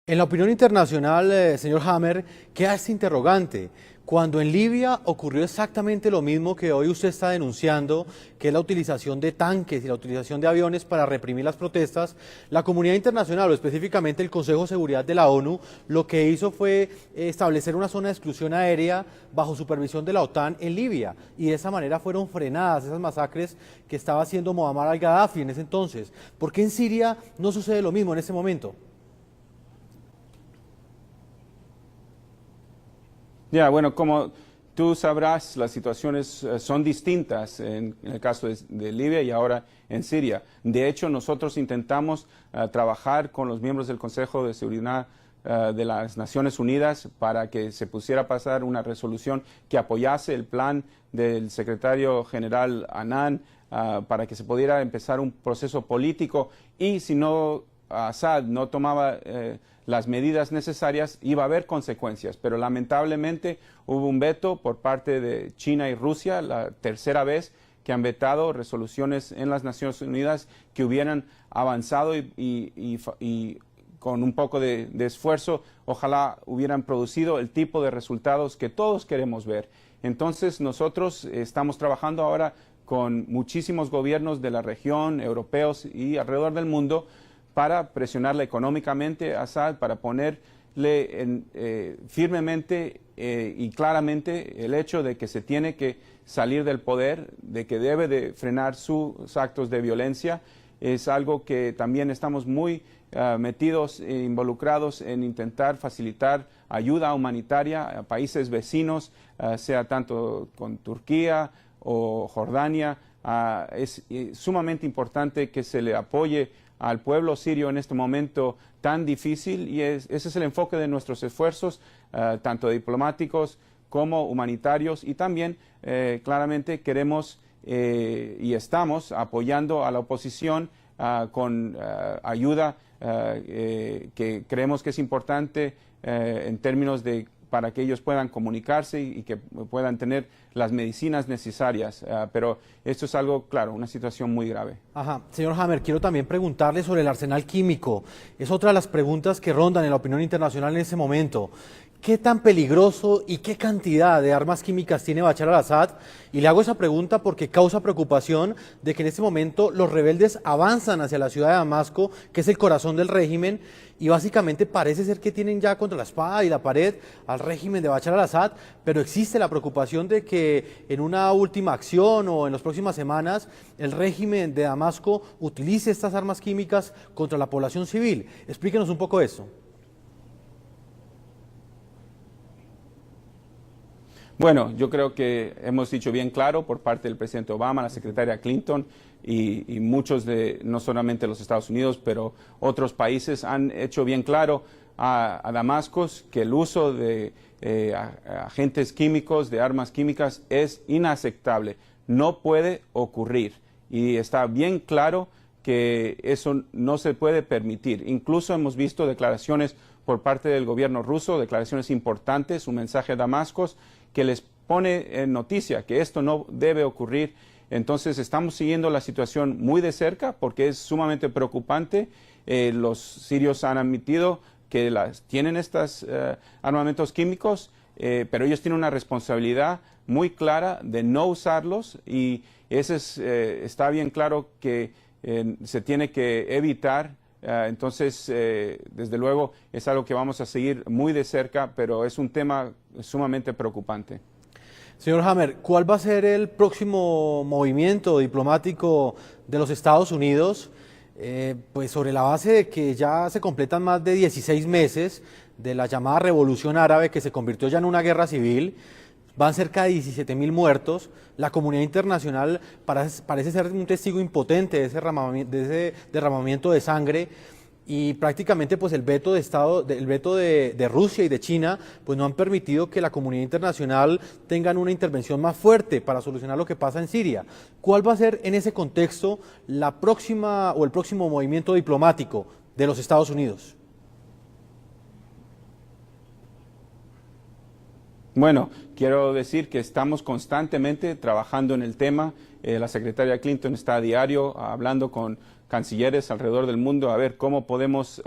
En la opinión internacional, señor Hammer, queda este interrogante. Cuando en Libia ocurrió exactamente lo mismo que hoy usted está denunciando, que es la utilización de tanques y la utilización de aviones para reprimir las protestas, la comunidad internacional, o específicamente el Consejo de Seguridad de la ONU, lo que hizo fue establecer una zona de exclusión aérea bajo supervisión de la OTAN en Libia, y de esa manera fueron frenadas esas masacres que estaba haciendo Muammar al-Gaddafi en ese entonces. ¿Por qué en Siria no sucede lo mismo en ese momento? Bueno, como tú sabrás, las situaciones son distintas en el caso de Libia y ahora en Siria. De hecho, nosotros intentamos trabajar con los miembros del Consejo de Seguridad de las Naciones Unidas para que se pusiera a pasar una resolución que apoyase el plan del secretario general Annan para que se pudiera empezar un proceso político, y si no Assad no tomaba las medidas necesarias, iba a haber consecuencias, pero lamentablemente hubo un veto por parte de China y Rusia, la tercera vez que han vetado resoluciones en las Naciones Unidas que hubieran avanzado y con un poco de esfuerzo, ojalá hubieran producido el tipo de resultados que todos queremos ver. Entonces nosotros estamos trabajando ahora con muchísimos gobiernos de la región, europeos y alrededor del mundo, para presionarle económicamente a Assad, para ponerle firmemente y claramente el hecho de que se tiene que salir del poder, de que debe de frenar sus actos de violencia. Es algo que también estamos muy metidos e involucrados en intentar facilitar ayuda humanitaria a países vecinos, sea tanto con Turquía o Jordania. Es sumamente importante que se le apoye al pueblo sirio en este momento tan difícil, y ese es el enfoque de nuestros esfuerzos, tanto diplomáticos como humanitarios, y también claramente queremos y estamos apoyando a la oposición con ayuda que creemos que es importante en términos de para que ellos puedan comunicarse y que puedan tener las medicinas necesarias. Pero esto es algo, claro, una situación muy grave. Ajá. Señor Hammer, quiero también preguntarle sobre el arsenal químico. Es otra de las preguntas que rondan en la opinión internacional en ese momento. ¿Qué tan peligroso y qué cantidad de armas químicas tiene Bashar al-Assad? Y le hago esa pregunta porque causa preocupación de que en este momento los rebeldes avanzan hacia la ciudad de Damasco, que es el corazón del régimen, y básicamente parece ser que tienen ya contra la espada y la pared al régimen de Bashar al-Assad, pero existe la preocupación de que en una última acción o en las próximas semanas el régimen de Damasco utilice estas armas químicas contra la población civil. Explíquenos un poco eso. Bueno, yo creo que hemos dicho bien claro por parte del presidente Obama, la secretaria Clinton y muchos de, no solamente los Estados Unidos, pero otros países han hecho bien claro a Damasco que el uso de agentes químicos, de armas químicas, es inaceptable. No puede ocurrir, y está bien claro que eso no se puede permitir. Incluso hemos visto declaraciones por parte del gobierno ruso, declaraciones importantes, un mensaje a Damasco que les pone en noticia que esto no debe ocurrir. Entonces estamos siguiendo la situación muy de cerca porque es sumamente preocupante. Los sirios han admitido que tienen estos armamentos químicos, pero ellos tienen una responsabilidad muy clara de no usarlos, y está bien claro que se tiene que evitar. Entonces, desde luego, es algo que vamos a seguir muy de cerca, pero es un tema sumamente preocupante. Señor Hammer, ¿cuál va a ser el próximo movimiento diplomático de los Estados Unidos? Pues sobre la base de que ya se completan más de 16 meses de la llamada Revolución Árabe, que se convirtió ya en una guerra civil. Van cerca de 17.000 muertos. La comunidad internacional parece ser un testigo impotente de ese derramamiento de sangre, y prácticamente pues el veto de Rusia y de China pues no han permitido que la comunidad internacional tengan una intervención más fuerte para solucionar lo que pasa en Siria. ¿Cuál va a ser en ese contexto el próximo movimiento diplomático de los Estados Unidos? Bueno, quiero decir que estamos constantemente trabajando en el tema. La secretaria Clinton está a diario hablando con cancilleres alrededor del mundo a ver cómo podemos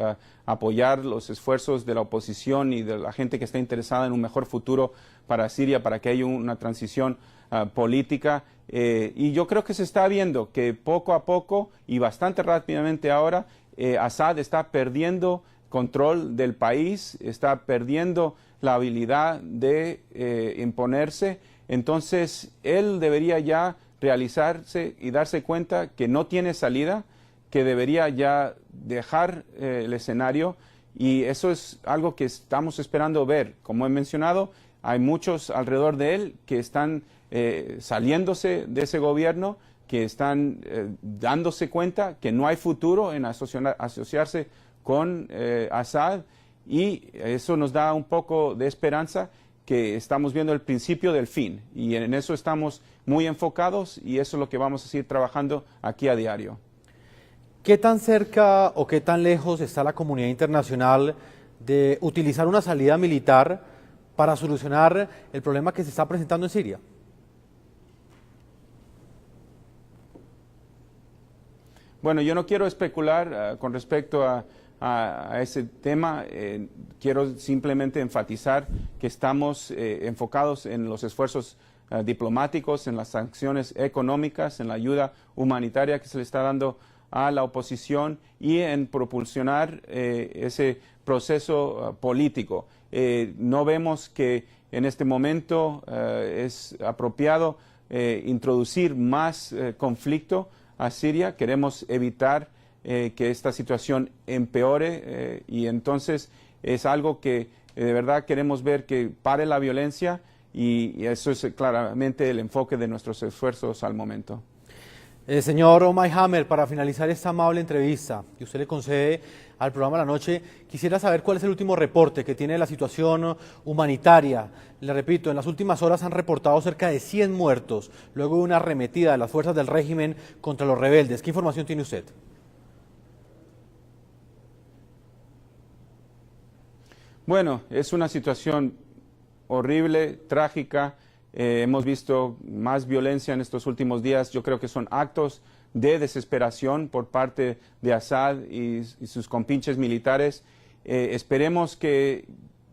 apoyar los esfuerzos de la oposición y de la gente que está interesada en un mejor futuro para Siria, para que haya una transición política. Y yo creo que se está viendo que poco a poco y bastante rápidamente ahora Assad está perdiendo control del país, está perdiendo la habilidad de imponerse. Entonces él debería ya realizarse y darse cuenta que no tiene salida, que debería ya dejar el escenario, y eso es algo que estamos esperando ver. Como he mencionado, hay muchos alrededor de él que están saliéndose de ese gobierno, que están dándose cuenta que no hay futuro en asociarse con Assad, y eso nos da un poco de esperanza que estamos viendo el principio del fin, y en eso estamos muy enfocados, y eso es lo que vamos a seguir trabajando aquí a diario. ¿Qué tan cerca o qué tan lejos está la comunidad internacional de utilizar una salida militar para solucionar el problema que se está presentando en Siria? Bueno, yo no quiero especular con respecto a ese tema. Quiero simplemente enfatizar que estamos enfocados en los esfuerzos diplomáticos, en las sanciones económicas, en la ayuda humanitaria que se le está dando a la oposición y en propulsionar ese proceso político. No vemos que en este momento es apropiado introducir más conflicto a Siria. Queremos evitar que esta situación empeore, y entonces es algo que de verdad queremos ver que pare la violencia, y eso es claramente el enfoque de nuestros esfuerzos al momento. Señor Omar Hammer, para finalizar esta amable entrevista que usted le concede al programa La Noche, quisiera saber cuál es el último reporte que tiene de la situación humanitaria. Le repito, en las últimas horas han reportado cerca de 100 muertos, luego de una arremetida de las fuerzas del régimen contra los rebeldes. ¿Qué información tiene usted? Bueno, es una situación horrible, trágica. Hemos visto más violencia en estos últimos días. Yo creo que son actos de desesperación por parte de Assad y sus compinches militares. Esperemos que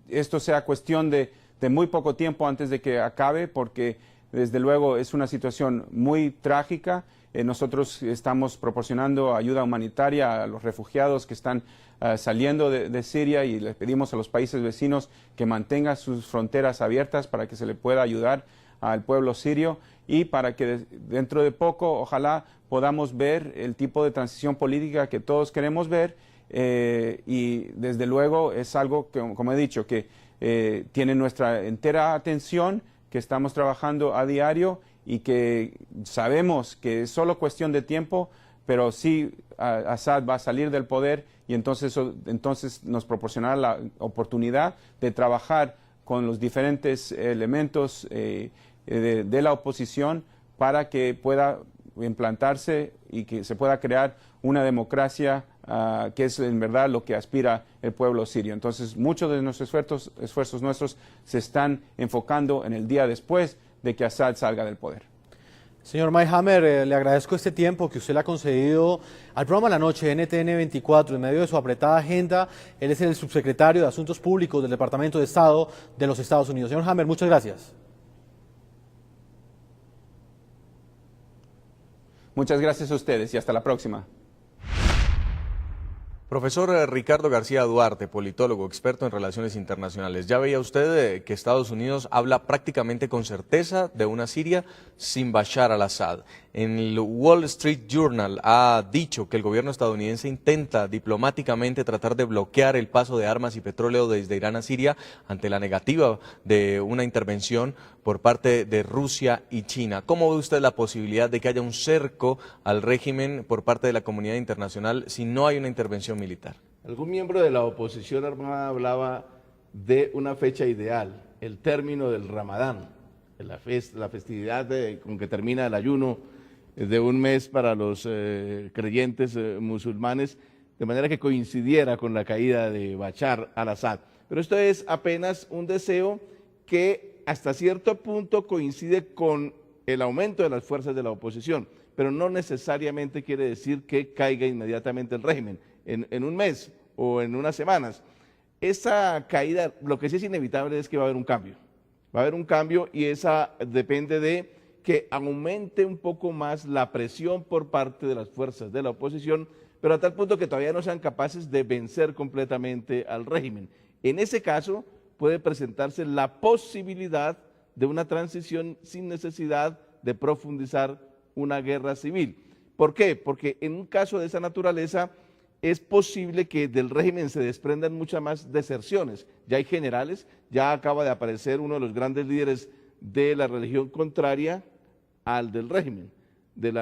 esto sea cuestión de muy poco tiempo antes de que acabe, porque desde luego es una situación muy trágica. Nosotros estamos proporcionando ayuda humanitaria a los refugiados que están saliendo de Siria, y les pedimos a los países vecinos que mantengan sus fronteras abiertas para que se le pueda ayudar al pueblo sirio, y para que dentro de poco ojalá podamos ver el tipo de transición política que todos queremos ver, y desde luego es algo que, como he dicho, que tiene nuestra entera atención, que estamos trabajando a diario, y que sabemos que es solo cuestión de tiempo, pero sí Assad va a salir del poder, y entonces nos proporcionará la oportunidad de trabajar con los diferentes elementos de la oposición para que pueda implantarse y que se pueda crear una democracia que es en verdad lo que aspira el pueblo sirio. Entonces, muchos de nuestros esfuerzos nuestros se están enfocando en el día después de que Assad salga del poder. Señor Omar Hammer, le agradezco este tiempo que usted le ha concedido al programa La Noche NTN 24 en medio de su apretada agenda. Él es el subsecretario de Asuntos Públicos del Departamento de Estado de los Estados Unidos. Señor Hammer, muchas gracias. Muchas gracias a ustedes y hasta la próxima. Profesor Ricardo García Duarte, politólogo, experto en relaciones internacionales. ¿Ya veía usted que Estados Unidos habla prácticamente con certeza de una Siria sin Bashar al-Assad? En el Wall Street Journal ha dicho que el gobierno estadounidense intenta diplomáticamente tratar de bloquear el paso de armas y petróleo desde Irán a Siria ante la negativa de una intervención por parte de Rusia y China. ¿Cómo ve usted la posibilidad de que haya un cerco al régimen por parte de la comunidad internacional si no hay una intervención militar? Algún miembro de la oposición armada hablaba de una fecha ideal, el término del Ramadán, la festividad con que termina el ayuno de un mes para los creyentes musulmanes, de manera que coincidiera con la caída de Bashar al-Assad. Pero esto es apenas un deseo que hasta cierto punto coincide con el aumento de las fuerzas de la oposición, pero no necesariamente quiere decir que caiga inmediatamente el régimen en un mes o en unas semanas. Esa caída, lo que sí es inevitable es que va a haber un cambio. Va a haber un cambio y esa depende de que aumente un poco más la presión por parte de las fuerzas de la oposición, pero a tal punto que todavía no sean capaces de vencer completamente al régimen. En ese caso puede presentarse la posibilidad de una transición sin necesidad de profundizar una guerra civil. ¿Por qué? Porque en un caso de esa naturaleza es posible que del régimen se desprendan muchas más deserciones. Ya hay generales, ya acaba de aparecer uno de los grandes líderes de la religión contraria al del régimen, de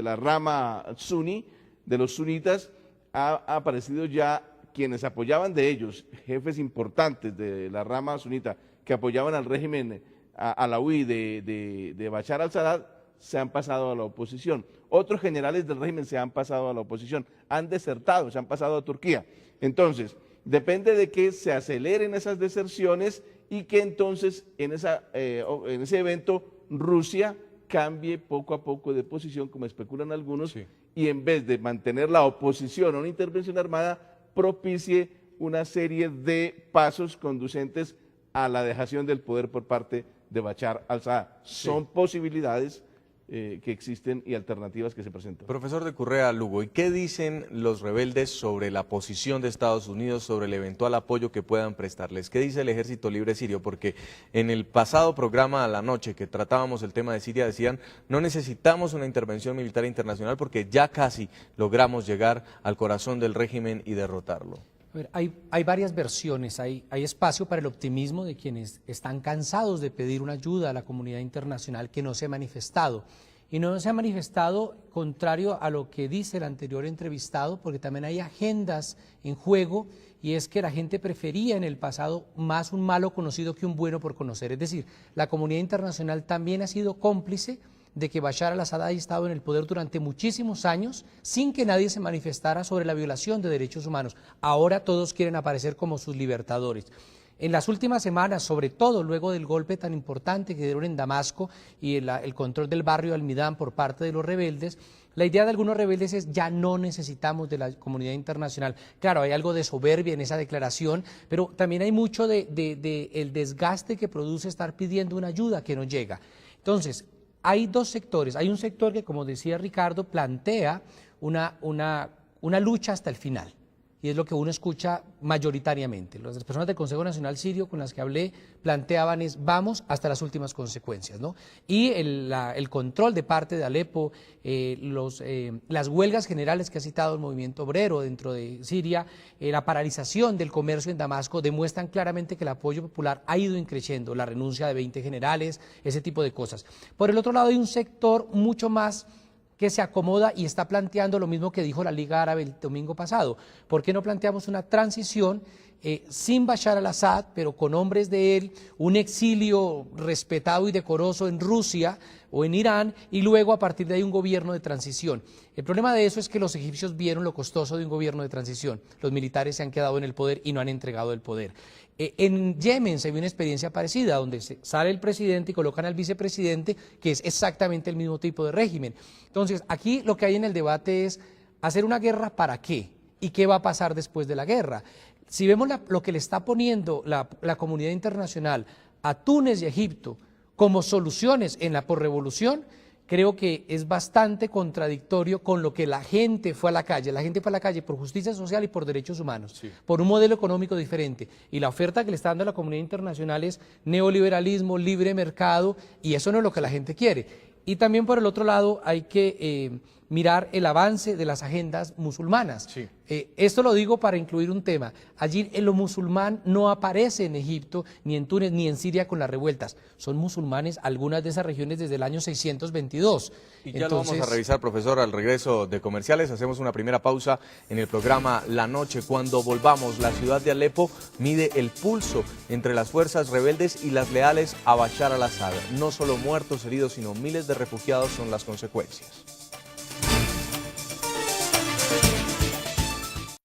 la rama suní, de los sunitas, ha aparecido ya quienes apoyaban de ellos, jefes importantes de la rama sunita, que apoyaban al régimen alauí de Bashar al-Assad, se han pasado a la oposición. Otros generales del régimen se han pasado a la oposición, han desertado, se han pasado a Turquía. Entonces, depende de que se aceleren esas deserciones y que entonces en ese evento Rusia cambie poco a poco de posición, como especulan algunos, sí, y en vez de mantener la oposición a una intervención armada, propicie una serie de pasos conducentes a la dejación del poder por parte de Bashar al-Assad. Sí. Son posibilidades que existen y alternativas que se presentan. Profesor de Currea Lugo, ¿y qué dicen los rebeldes sobre la posición de Estados Unidos, sobre el eventual apoyo que puedan prestarles? ¿Qué dice el Ejército Libre Sirio? Porque en el pasado programa a la noche que tratábamos el tema de Siria decían no necesitamos una intervención militar internacional porque ya casi logramos llegar al corazón del régimen y derrotarlo. A ver, hay varias versiones, hay espacio para el optimismo de quienes están cansados de pedir una ayuda a la comunidad internacional que no se ha manifestado. Y no se ha manifestado contrario a lo que dice el anterior entrevistado, porque también hay agendas en juego, y es que la gente prefería en el pasado más un malo conocido que un bueno por conocer. Es decir, la comunidad internacional también ha sido cómplice de que Bashar al-Assad haya estado en el poder durante muchísimos años sin que nadie se manifestara sobre la violación de derechos humanos. Ahora todos quieren aparecer como sus libertadores. En las últimas semanas, sobre todo luego del golpe tan importante que dieron en Damasco y el control del barrio Almidán por parte de los rebeldes, la idea de algunos rebeldes es ya no necesitamos de la comunidad internacional. Claro, hay algo de soberbia en esa declaración, pero también hay mucho de el desgaste que produce estar pidiendo una ayuda que no llega. Entonces, hay dos sectores. Hay un sector que, como decía Ricardo, plantea una lucha hasta el final. Y es lo que uno escucha mayoritariamente. Las personas del Consejo Nacional Sirio con las que hablé planteaban es vamos hasta las últimas consecuencias, ¿no? Y el control de parte de Alepo, las huelgas generales que ha citado el movimiento obrero dentro de Siria, la paralización del comercio en Damasco demuestran claramente que el apoyo popular ha ido creciendo, la renuncia de 20 generales, ese tipo de cosas. Por el otro lado hay un sector mucho más que se acomoda y está planteando lo mismo que dijo la Liga Árabe el domingo pasado. ¿Por qué no planteamos una transición sin Bashar al-Assad, pero con hombres de él, un exilio respetado y decoroso en Rusia o en Irán, y luego a partir de ahí un gobierno de transición? El problema de eso es que los egipcios vieron lo costoso de un gobierno de transición. Los militares se han quedado en el poder y no han entregado el poder. En Yemen se vio una experiencia parecida, donde sale el presidente y colocan al vicepresidente, que es exactamente el mismo tipo de régimen. Entonces, aquí lo que hay en el debate es hacer una guerra ¿para qué? ¿Y qué va a pasar después de la guerra? Si vemos lo que le está poniendo la comunidad internacional a Túnez y Egipto como soluciones en la posrevolución, creo que es bastante contradictorio con lo que la gente fue a la calle. La gente fue a la calle por justicia social y por derechos humanos, sí, por un modelo económico diferente. Y la oferta que le está dando la comunidad internacional es neoliberalismo, libre mercado, y eso no es lo que la gente quiere. Y también por el otro lado hay que mirar el avance de las agendas musulmanas. Sí. Esto lo digo para incluir un tema. Allí lo musulmán no aparece en Egipto, ni en Túnez, ni en Siria con las revueltas. Son musulmanes algunas de esas regiones desde el año 622. Y ya lo vamos a revisar, profesor, al regreso de comerciales. Hacemos una primera pausa en el programa La Noche. Cuando volvamos, la ciudad de Alepo mide el pulso entre las fuerzas rebeldes y las leales a Bashar al-Assad. No solo muertos, heridos, sino miles de refugiados son las consecuencias.